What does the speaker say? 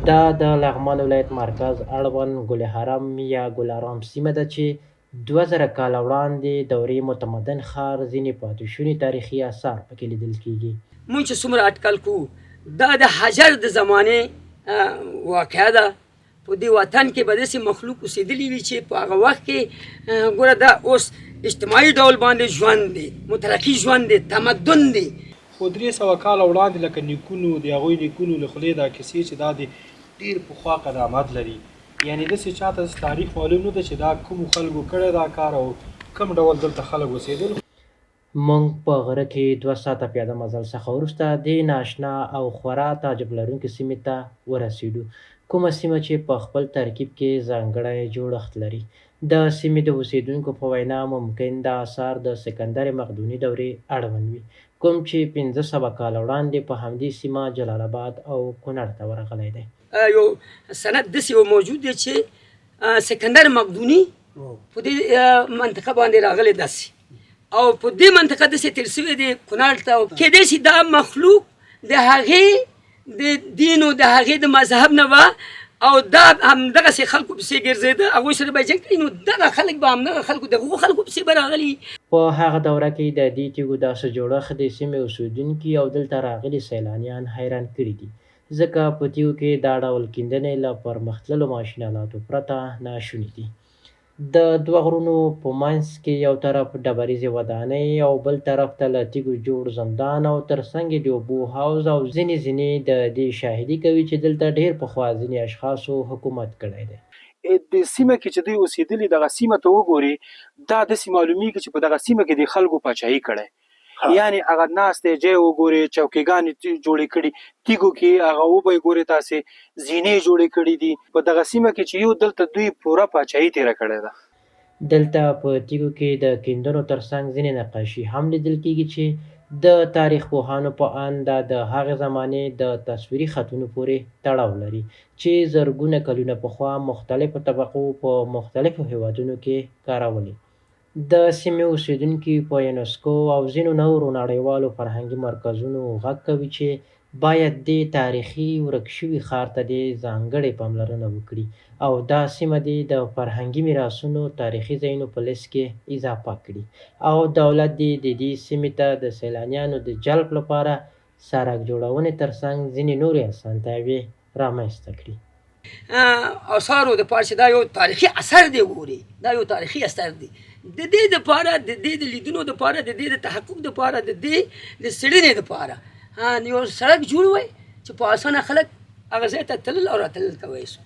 دا د لغمان ولایت مرکز اړوند ګل حرم یا ګلارام سیمه ده چې 2000 کاله وړاندې دورې متمدن ښار ځینې پاتې شوني تاریخي آثار پکې لیدل کېږي. مونږ چې څومره اټکل کوو دا د حجر د زمانې واقعه ده. په دې وطن کې به داسې مخلوق اوسېدلي وي چې په هغه وخت کې ګوره دا اوس اجتماعي ډول باندې ژوند دی، مترقي ژوند دی، تمدن دی. خو 300 کاله وړاندې لکه نیکونو د هغوی نیکونو له خولې دا کیسې چې دا د ډېر پخوا قدامت لري، یعنې داسې چاته تاریخ معلوم نه ده چې دا کومو خلکو کړی دا کار او کوم ډول دلته خلک اوسېدل. موږ په غره کې 2 ساعته پیاده مزل څخه وروسته دې ناشنا او خورا تعجب لرونکې سیمې ته ورسېدو، کومه سیمه چې په خپل ترکیب کې ځانګړی جوړښت لري. د سیمې د اوسېدونکو په وینا ممکن دا آثار د سکندر مقدوني دورې اړوند وي، کوم چې 500 کاله وړاندې په همدې سیمه جلال آباد او کونړ ته ورغلی دی. یو سند داسې موجود دی چې سکندر مقدوني په دې منطقه باندې راغلی داسې او په دې منطقه داسې تېر شوی دی کونړ ته. کیدای شي دا مخلوق د هغې د دین او د هغې د مذهب نه وه او دا همدغسې خلکو پسې ګرځېده، هغوی سره به یې جنګ کوي، نو دغه خلک به همدغه خلکو د هغو خلکو پسې به راغلي. په هغه دوره کې د دې تیږو داسې جوړښت د سیمې اوسېدونکي او دلته راغلي سیلانیان حیران کړي دي، ځکه په تیږو کې دا ډول کیندنې له پرمختللو ماشین آلاتو پرته ناشوني دي. د دوه غرونو په منځ کې یو طرف ډبریزې ودانۍ او بل طرف ته له تیږو جوړ زندان او ترڅنګ یې د اوبو حوض او ځینې د دې شاهدي کوي چې دلته ډېر پخوا ځینې اشخاصو حکومت کړی دی. د سیمه کې چې دوی اوسېدلي دغه سیمه ته وګوري دا داسې معلومیږي چې په دغه سیمه کې د خلکو پاچاهي کړی، یعنې هغه ناست ځای وګورئ، چوکیګانې جوړې کړي، تیږو کې هغه وبه ګورئ تاسې زینې جوړې کړي دي. په دغه سیمه کې چې یو دلته دوی پوره پاچاهي تېره کړې ده. دلته په تیږو کې د کیندنو ترڅنګ ځینې نقاشي هم لیدل کېږي چې د تاریخ پوهانو په اند دا د هغې زمانې د تصویري خطونو پورې تړاو لري چې زرګونه کلونه پخوا مختلفو طبقو په مختلفو هېوادونو کې کارولې. د سیمې اوسېدونکي په یونسکو او ځینو نورو نړیوالو فرهنګي مرکزونو غږ کوي چې باید دې تاریخي ورک شوي ښار ته دې ځانګړې پاملرنه وکړي او دا سیمه دې د فرهنګي میراثونو تاریخي ځایونو په لیست کې اضافه کړي او دولت دې د دې سیمې ته د سیلانیانو د جلب لپاره سړک جوړونې ترڅنګ ځینې نورې اسانتیاوې رامنځته کړي. آثارو دپاره چې دا یو تاریخي اثر دی، وګورئ دا یو تاریخي اثر دی. د دې دپاره د دې د لیدنو دپاره د دې د تحقق دپاره د دې د څېړنې دپاره یو سړک جوړ وی چې په اسانه خلک هغه ځای ته تلل او راتلل کوی شو.